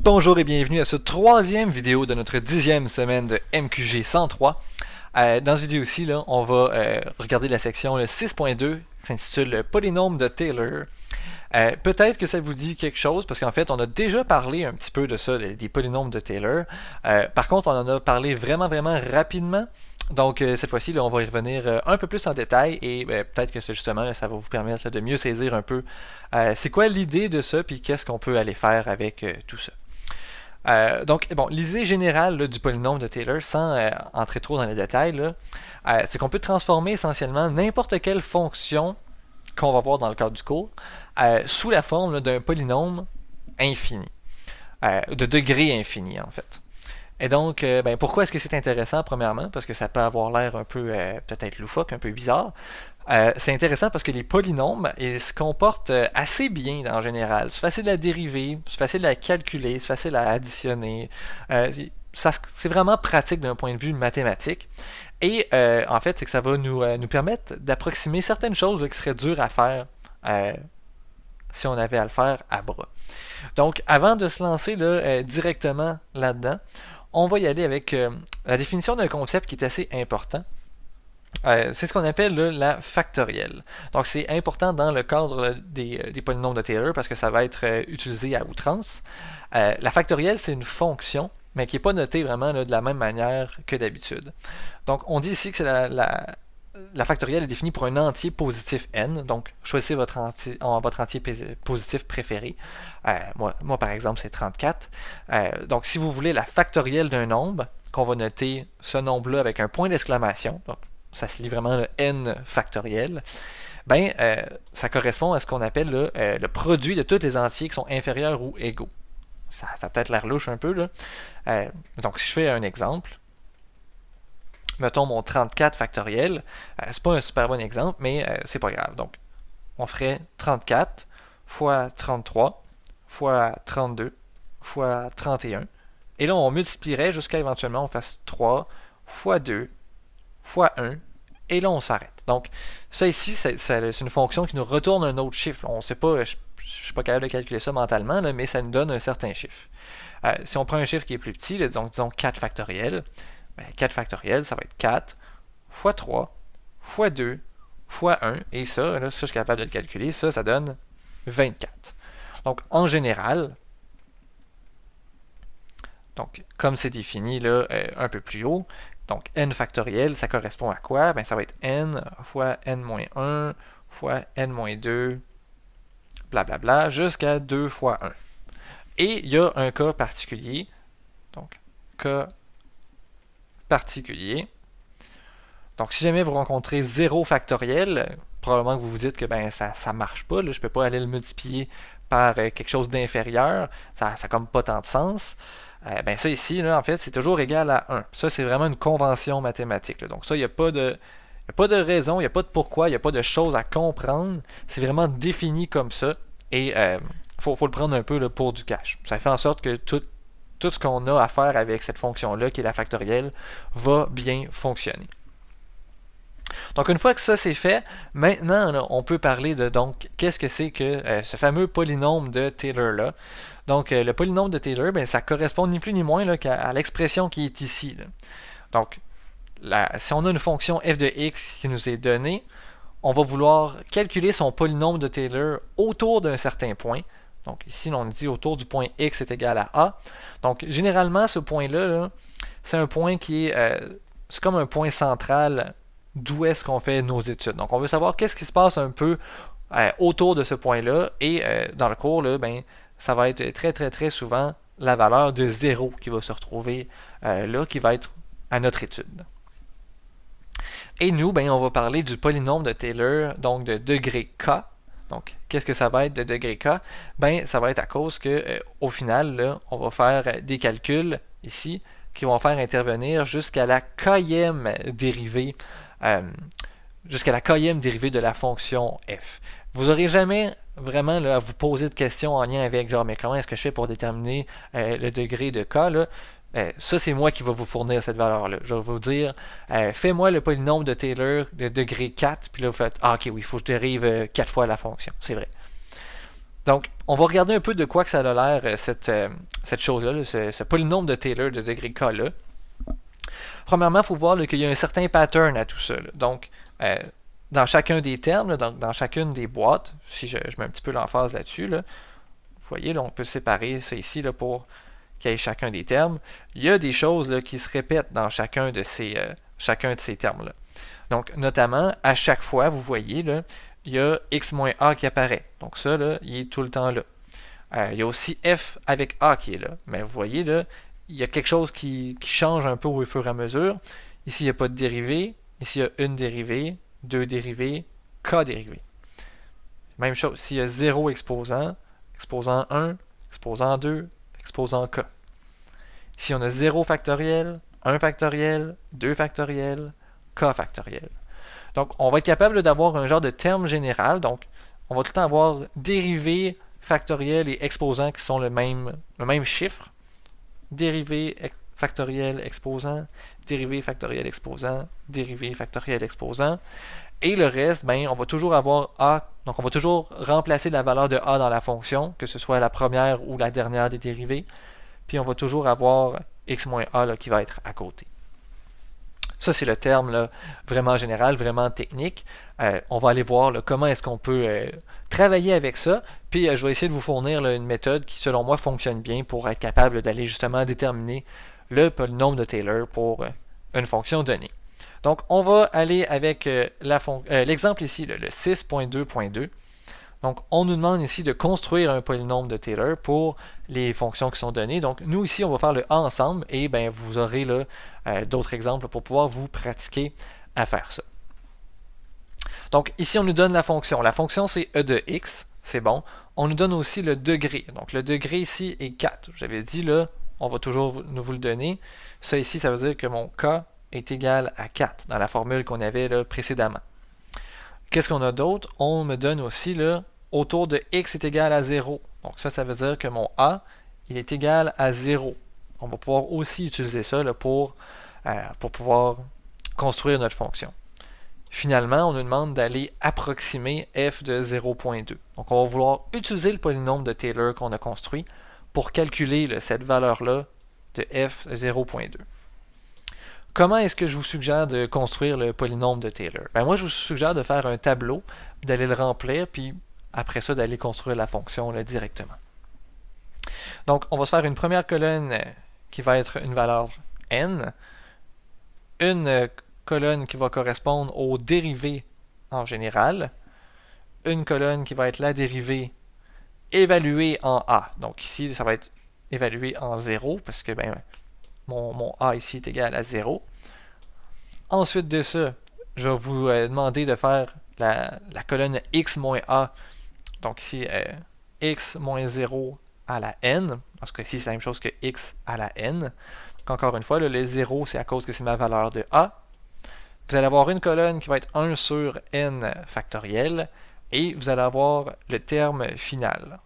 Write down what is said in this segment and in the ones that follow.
Bonjour et bienvenue à ce troisième vidéo de notre 10e semaine de MQG 103. Dans cette vidéo-ci, on va regarder la section 6.2 qui s'intitule Polynôme de Taylor. Peut-être que ça vous dit quelque chose, parce qu'en fait, on a déjà parlé un petit peu de ça, des polynômes de Taylor. Par contre, on en a parlé vraiment rapidement. Donc, cette fois-ci, on va y revenir un peu plus en détail et peut-être que justement, ça va vous permettre de mieux saisir un peu c'est quoi l'idée de ça, puis qu'est-ce qu'on peut aller faire avec tout ça. Donc, bon, l'idée générale du polynôme de Taylor, sans entrer trop dans les détails, c'est qu'on peut transformer essentiellement n'importe quelle fonction qu'on va voir dans le cadre du cours sous la forme d'un polynôme infini, de degré infini en fait. Et donc, pourquoi est-ce que c'est intéressant, premièrement? Parce que ça peut avoir l'air un peu, peut-être loufoque, un peu bizarre. C'est intéressant parce que les polynômes, ils se comportent assez bien en général. C'est facile à dériver, c'est facile à calculer, c'est facile à additionner. C'est vraiment pratique d'un point de vue mathématique. Et en fait, c'est que ça va nous permettre d'approximer certaines choses qui seraient dures à faire si on avait à le faire à bras. Donc, avant de se lancer directement là-dedans, on va y aller avec la définition d'un concept qui est assez important. C'est ce qu'on appelle la factorielle. Donc, c'est important dans le cadre des polynômes de Taylor parce que ça va être utilisé à outrance. La factorielle, c'est une fonction, mais qui n'est pas notée vraiment de la même manière que d'habitude. Donc, on dit ici que c'est la factorielle est définie pour un entier positif n. Donc, choisissez votre entier positif préféré. Moi, par exemple, c'est 34. Donc, si vous voulez la factorielle d'un nombre, qu'on va noter ce nombre-là avec un point d'exclamation, donc ça se lit vraiment le n factoriel, ça correspond à ce qu'on appelle le produit de tous les entiers qui sont inférieurs ou égaux. Ça a peut-être l'air louche un peu, là. Donc, si je fais un exemple, mettons mon 34 factoriel, c'est pas un super bon exemple, mais c'est pas grave. Donc, on ferait 34 fois 33 fois 32 fois 31. Et là, on multiplierait jusqu'à éventuellement on fasse 3 fois 2 fois 1. Et là, on s'arrête. Donc, ça ici, c'est une fonction qui nous retourne un autre chiffre. On sait pas, je ne suis pas capable de calculer ça mentalement, là, mais ça nous donne un certain chiffre. Si on prend un chiffre qui est plus petit, là, disons 4 factoriel, 4 factoriel, ça va être 4 fois 3 fois 2 fois 1. Et ça, je suis capable de le calculer. Ça donne 24. Donc, en général, donc, comme c'est défini là, un peu plus haut, donc n factoriel, ça correspond à quoi? Ça va être n fois n-1 fois n-2, blablabla, jusqu'à 2 fois 1. Et il y a un cas particulier, donc cas particulier. Donc, si jamais vous rencontrez 0 factoriel, probablement que vous vous dites que ça ne marche pas, là, je ne peux pas aller le multiplier par quelque chose d'inférieur, ça n'a comme pas tant de sens. Ça ici, là, en fait, c'est toujours égal à 1. Ça, c'est vraiment une convention mathématique. Là. Donc ça, il n'y a pas de raison, il n'y a pas de pourquoi, il n'y a pas de choses à comprendre. C'est vraiment défini comme ça. Et faut le prendre un peu là, pour du cash. Ça fait en sorte que tout ce qu'on a à faire avec cette fonction-là, qui est la factorielle, va bien fonctionner. Donc, une fois que ça c'est fait, maintenant, là, on peut parler de donc qu'est-ce que c'est que ce fameux polynôme de Taylor-là. Donc, le polynôme de Taylor, ça correspond ni plus ni moins là, qu'à l'expression qui est ici. Là. Donc, si on a une fonction f de x qui nous est donnée, on va vouloir calculer son polynôme de Taylor autour d'un certain point. Donc, ici, on dit autour du point x est égal à a. Donc, généralement, ce point-là, c'est un point qui est... c'est comme un point central d'où est-ce qu'on fait nos études. Donc, on veut savoir qu'est-ce qui se passe un peu autour de ce point-là. Et dans le cours, là, ça va être très souvent la valeur de 0 qui va se retrouver là, qui va être à notre étude. Et nous, on va parler du polynôme de Taylor, donc de degré k. Donc, qu'est-ce que ça va être de degré k? Ça va être à cause que, au final, là, on va faire des calculs ici qui vont faire intervenir jusqu'à la kème dérivée de la fonction f. Vous n'aurez jamais vraiment là, à vous poser de questions en lien avec genre mais comment est-ce que je fais pour déterminer le degré de k là? Ça, c'est moi qui va vous fournir cette valeur-là. Je vais vous dire, fais-moi le polynôme de Taylor de degré 4, puis là, vous faites, ok, oui, il faut que je dérive 4 fois la fonction. C'est vrai. Donc, on va regarder un peu de quoi que ça a l'air, cette chose-là, là, ce polynôme de Taylor de degré K-là. Premièrement, il faut voir qu'il y a un certain pattern à tout ça. Là. Donc, dans chacun des termes, là, dans chacune des boîtes, si je mets un petit peu l'emphase là-dessus, là, vous voyez, là, on peut séparer ça ici là, pour qu'il y ait chacun des termes. Il y a des choses là, qui se répètent dans chacun de ces termes-là. Donc, notamment, à chaque fois, vous voyez, là, il y a x moins a qui apparaît. Donc ça, là, il est tout le temps là. Il y a aussi f avec a qui est là. Mais vous voyez, là, il y a quelque chose qui change un peu au fur et à mesure. Ici, il n'y a pas de dérivée. Ici, il y a une dérivée, deux dérivées, k dérivée. Même chose, s'il y a 0 exposant, exposant 1, exposant 2, exposant k. Ici, on a 0 factoriel, 1 factoriel, 2 factoriel, k factoriel. Donc, on va être capable d'avoir un genre de terme général. Donc, on va tout le temps avoir dérivée, factoriel et exposant qui sont le même chiffre. Dérivée, factoriel, exposant, dérivée, factoriel, exposant, dérivée, factoriel, exposant. Et le reste, ben, on va toujours avoir a. Donc, on va toujours remplacer la valeur de a dans la fonction, que ce soit la première ou la dernière des dérivées. Puis, on va toujours avoir x moins a là, qui va être à côté. Ça, c'est le terme là, vraiment général, vraiment technique. On va aller voir là, comment est-ce qu'on peut travailler avec ça. Puis, je vais essayer de vous fournir là, une méthode qui, selon moi, fonctionne bien pour être capable d'aller justement déterminer le polynôme de Taylor pour une fonction donnée. Donc, on va aller avec l'exemple ici, là, le 6.2.2. Donc, on nous demande ici de construire un polynôme de Taylor pour les fonctions qui sont données. Donc, nous ici, on va faire le A ensemble et ben, vous aurez là d'autres exemples pour pouvoir vous pratiquer à faire ça. Donc, ici, on nous donne la fonction. La fonction, c'est e de x, c'est bon. On nous donne aussi le degré. Donc, le degré ici est 4. J'avais dit, là, on va toujours vous le donner. Ça ici, ça veut dire que mon k est égal à 4 dans la formule qu'on avait là, précédemment. Qu'est-ce qu'on a d'autre? On me donne aussi, là, autour de x est égal à 0. Donc ça veut dire que mon a, il est égal à 0. On va pouvoir aussi utiliser ça là, pour pouvoir construire notre fonction. Finalement, on nous demande d'aller approximer f de 0.2. Donc on va vouloir utiliser le polynôme de Taylor qu'on a construit pour calculer là, cette valeur-là de f 0.2. Comment est-ce que je vous suggère de construire le polynôme de Taylor? Ben moi, je vous suggère de faire un tableau, d'aller le remplir, puis après ça, d'aller construire la fonction là, directement. Donc, on va se faire une première colonne qui va être une valeur n, une colonne qui va correspondre aux dérivées en général, une colonne qui va être la dérivée évaluée en a. Donc ici, ça va être évalué en 0, parce que ben, mon a ici est égal à 0. Ensuite de ça, je vais vous demander de faire la colonne x moins a. Donc ici, x moins 0 à la n. Parce que ici, c'est la même chose que x à la n. Donc encore une fois, là, le 0, c'est à cause que c'est ma valeur de a. Vous allez avoir une colonne qui va être 1 sur n factoriel. Et vous allez avoir le terme final.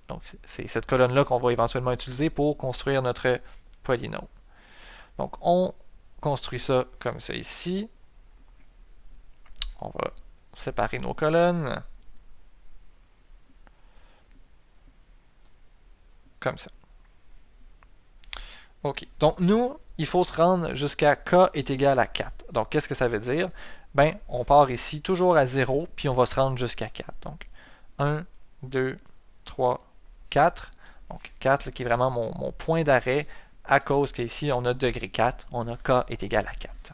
Donc c'est cette colonne-là qu'on va éventuellement utiliser pour construire notre polynôme. Donc on construit ça comme ça ici. On va séparer nos colonnes. Comme ça. OK. Donc, nous, il faut se rendre jusqu'à k est égal à 4. Donc, qu'est-ce que ça veut dire? Ben, on part ici toujours à 0, puis on va se rendre jusqu'à 4. Donc, 1, 2, 3, 4. Donc, 4 là, qui est vraiment mon point d'arrêt à cause qu'ici, on a degré 4. On a k est égal à 4.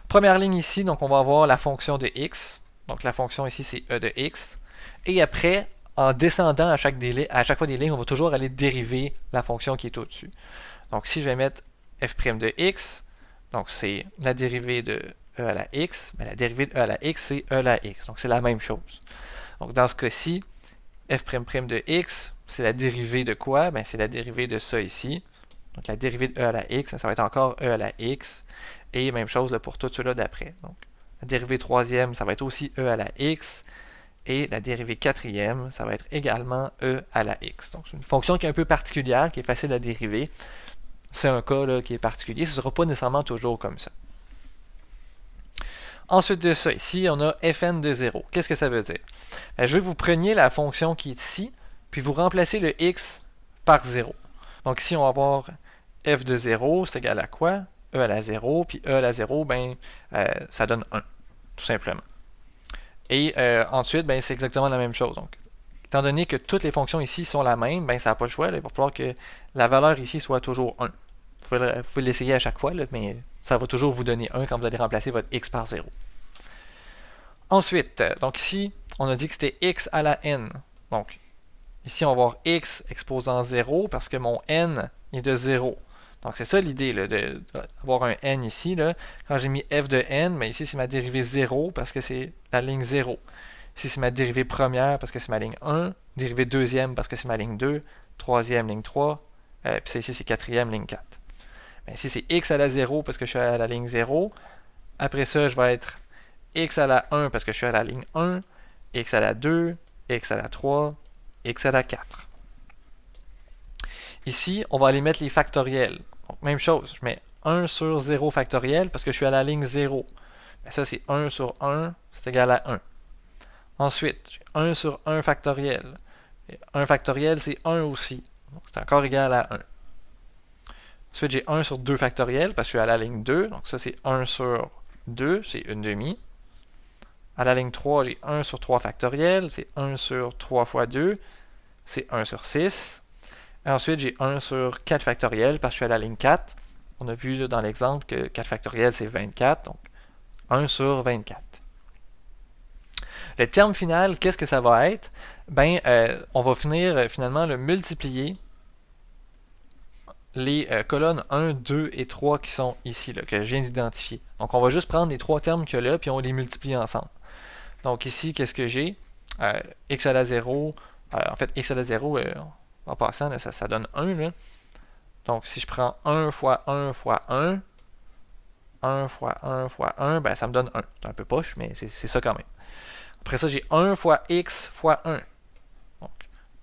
Première ligne ici, donc on va avoir la fonction de x. Donc, la fonction ici, c'est e de x. Et après, en descendant à chaque fois des lignes, on va toujours aller dériver la fonction qui est au-dessus. Donc, si je vais mettre f' de x, donc c'est la dérivée de e à la x, mais la dérivée de e à la x, c'est e à la x. Donc, c'est la même chose. Donc, dans ce cas-ci, f' de x, c'est la dérivée de quoi? Ben, c'est la dérivée de ça ici. Donc, la dérivée de e à la x, ça va être encore e à la x. Et même chose là, pour tout cela d'après. Donc, la dérivée troisième, ça va être aussi e à la x. Et la dérivée quatrième, ça va être également e à la x. Donc, c'est une fonction qui est un peu particulière, qui est facile à dériver. C'est un cas là, qui est particulier. Ce ne sera pas nécessairement toujours comme ça. Ensuite de ça, ici, on a fn de 0. Qu'est-ce que ça veut dire? Je veux que vous preniez la fonction qui est ici, puis vous remplacez le x par 0. Donc ici, on va avoir f de 0, c'est égal à quoi? E à la 0, puis E à la 0, ben, ça donne 1, tout simplement. Et ensuite, ben, c'est exactement la même chose. Donc, étant donné que toutes les fonctions ici sont la même, ben, ça n'a pas le choix. Là, il va falloir que la valeur ici soit toujours 1. Vous pouvez l'essayer à chaque fois, là, mais ça va toujours vous donner 1 quand vous allez remplacer votre x par 0. Ensuite, donc ici, on a dit que c'était x à la n. Donc, ici, on va avoir x exposant 0 parce que mon n est de 0. Donc, c'est ça l'idée, d'avoir un n ici. Là. Quand j'ai mis f de n, mais ici, c'est ma dérivée 0 parce que c'est la ligne 0. Ici, c'est ma dérivée première parce que c'est ma ligne 1. Dérivée deuxième parce que c'est ma ligne 2. Troisième, ligne 3. Puis ça, ici, c'est quatrième, ligne 4. Ben, ici, c'est x à la 0 parce que je suis à la ligne 0. Après ça, je vais être x à la 1 parce que je suis à la ligne 1. X à la 2. X à la 3. X à la 4. Ici, on va aller mettre les factoriels. Donc, même chose, je mets 1 sur 0 factoriel parce que je suis à la ligne 0. Ben, ça, c'est 1 sur 1, c'est égal à 1. Ensuite, j'ai 1 sur 1 factoriel. Et 1 factoriel, c'est 1 aussi. Donc, c'est encore égal à 1. Ensuite, j'ai 1 sur 2 factoriel parce que je suis à la ligne 2. Donc, ça, c'est 1 sur 2, c'est une demi. À la ligne 3, j'ai 1 sur 3 factoriel. C'est 1 sur 3 fois 2. C'est 1 sur 6. Et ensuite, j'ai 1 sur 4 factoriel parce que je suis à la ligne 4. On a vu là, dans l'exemple que 4 factoriel, c'est 24. Donc, 1 sur 24. Le terme final, qu'est-ce que ça va être? Ben, on va finir finalement le multiplier les colonnes 1, 2 et 3 qui sont ici, là, que je viens d'identifier. Donc, on va juste prendre les trois termes qu'il y a là, puis on les multiplie ensemble. Donc, ici, qu'est-ce que j'ai? X à la 0, en fait, x à la 0, en passant, là, ça donne 1. Là. Donc, si je prends 1 fois 1 fois 1, 1 fois 1 fois 1, ben, ça me donne 1. C'est un peu poche, mais c'est ça quand même. Après ça, j'ai 1 fois x fois 1. Donc,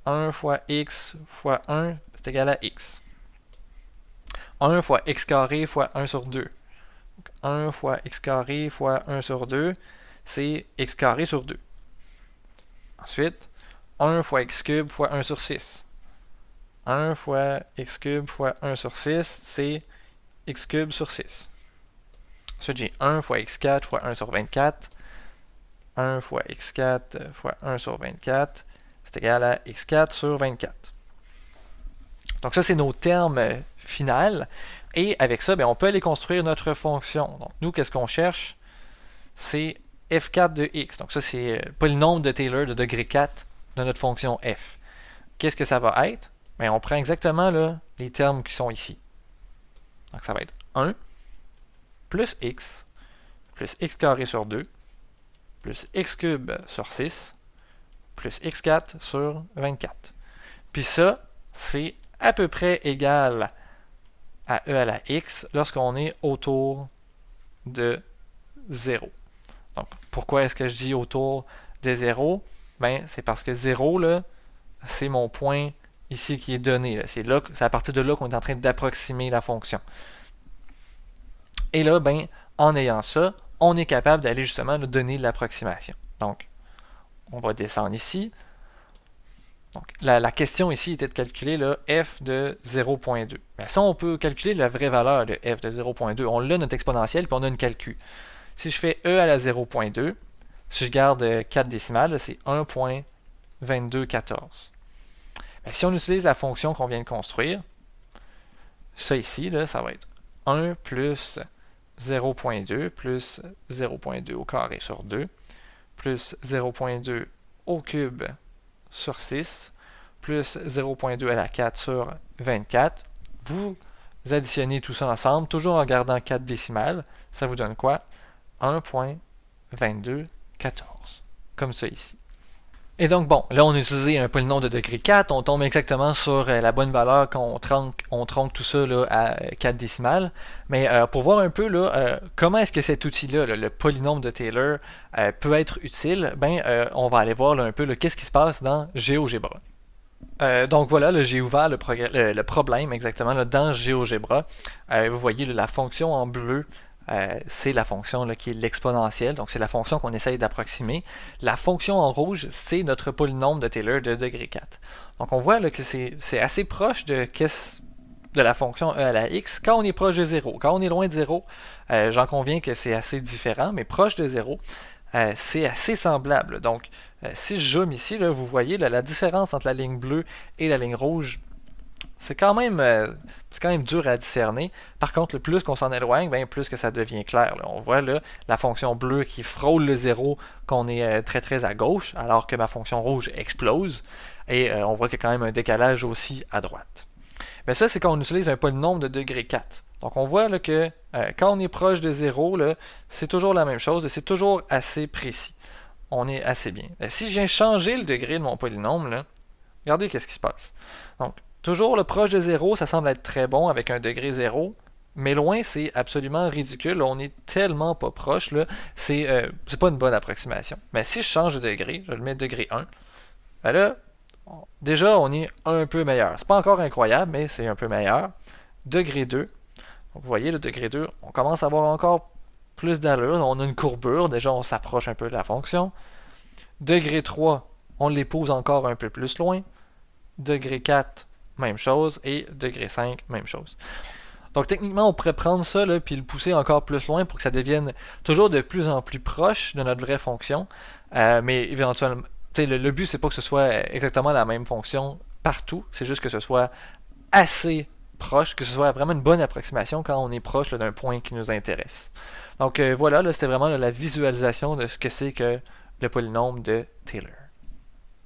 1 fois x fois 1, c'est égal à x. 1 fois x carré fois 1 sur 2. Donc, 1 fois x carré fois 1 sur 2, c'est x carré sur 2. Ensuite, 1 fois x cube fois 1 sur 6. 1 fois x cube fois 1 sur 6, c'est x cube sur 6. Ensuite, j'ai 1 fois x4 fois 1 sur 24. 1 fois x4 fois 1 sur 24, c'est égal à x4 sur 24. Donc ça, c'est nos termes finaux. Et avec ça, bien, on peut aller construire notre fonction. Donc nous, qu'est-ce qu'on cherche? C'est f4 de x. Donc ça, c'est le polynôme de Taylor de degré 4 de notre fonction f. Qu'est-ce que ça va être? Bien, on prend exactement là, les termes qui sont ici. Donc ça va être 1 plus x carré sur 2 plus x cube sur 6 plus x4 sur 24. Puis ça, c'est à peu près égal à e à la x lorsqu'on est autour de 0. Donc, pourquoi est-ce que je dis autour de 0? Ben, c'est parce que 0, là, c'est mon point ici qui est donné. C'est à partir de là qu'on est en train d'approximer la fonction. Et là, ben, en ayant ça, on est capable d'aller justement nous donner l'approximation. Donc, on va descendre ici. Donc, la question ici était de calculer le f de 0.2. Mais ça, on peut calculer la vraie valeur de f de 0.2. On l'a notre exponentielle, puis on a une calcul. Si je fais e à la 0.2, si je garde 4 décimales, c'est 1.2214. Si on utilise la fonction qu'on vient de construire, ça ici, là, ça va être 1 plus 0.2 plus 0.2 au carré sur 2 plus 0.2 au cube sur 6 plus 0.2 à la 4 sur 24. Vous additionnez tout ça ensemble, toujours en gardant 4 décimales. Ça vous donne quoi? 1.2214. Comme ça ici. Et donc, bon, là, on a utilisé un polynôme de degré 4. On tombe exactement sur la bonne valeur quand on tronque tout ça là, à 4 décimales. Mais pour voir un peu là, comment est-ce que cet outil-là, le polynôme de Taylor, peut être utile, on va aller voir là, un peu qu'est-ce qui se passe dans GeoGebra. Donc voilà, là, j'ai ouvert le problème exactement là, dans GeoGebra. Vous voyez là, la fonction en bleu c'est la fonction là, qui est l'exponentielle, donc c'est la fonction qu'on essaye d'approximer. La fonction en rouge, c'est notre polynôme de Taylor de degré 4. Donc on voit là, que c'est assez proche de la fonction e à la x quand on est proche de 0. Quand on est loin de 0, j'en conviens que c'est assez différent, mais proche de 0, c'est assez semblable. Donc si je zoome ici, là, vous voyez là, la différence entre la ligne bleue et la ligne rouge, c'est quand même dur à discerner. Par contre, le plus qu'on s'en éloigne, bien, plus que ça devient clair. Là. On voit là, la fonction bleue qui frôle le 0 qu'on est très très à gauche, alors que ma fonction rouge explose. Et on voit qu'il y a quand même un décalage aussi à droite. Mais ça, c'est quand on utilise un polynôme de degré 4. Donc on voit là, que quand on est proche de 0, c'est toujours la même chose et c'est toujours assez précis. On est assez bien. Si je viens changer le degré de mon polynôme, là, regardez qu'est-ce qui se passe. Donc, toujours le proche de 0, ça semble être très bon avec un degré 0, mais loin, c'est absolument ridicule. On est tellement pas proche, là, c'est pas une bonne approximation. Mais si je change de degré, je le mets degré 1, ben là, déjà, on est un peu meilleur. C'est pas encore incroyable, mais c'est un peu meilleur. Degré 2, donc vous voyez, le degré 2, on commence à avoir encore plus d'allure. On a une courbure, déjà on s'approche un peu de la fonction. Degré 3, on l'épouse encore un peu plus loin. Degré 4, même chose. Et degré 5, même chose. Donc techniquement, on pourrait prendre ça là, puis le pousser encore plus loin pour que ça devienne toujours de plus en plus proche de notre vraie fonction. Mais éventuellement, le but, c'est pas que ce soit exactement la même fonction partout. C'est juste que ce soit assez proche, que ce soit vraiment une bonne approximation quand on est proche d'un point qui nous intéresse. Donc voilà, c'était vraiment la visualisation de ce que c'est que le polynôme de Taylor.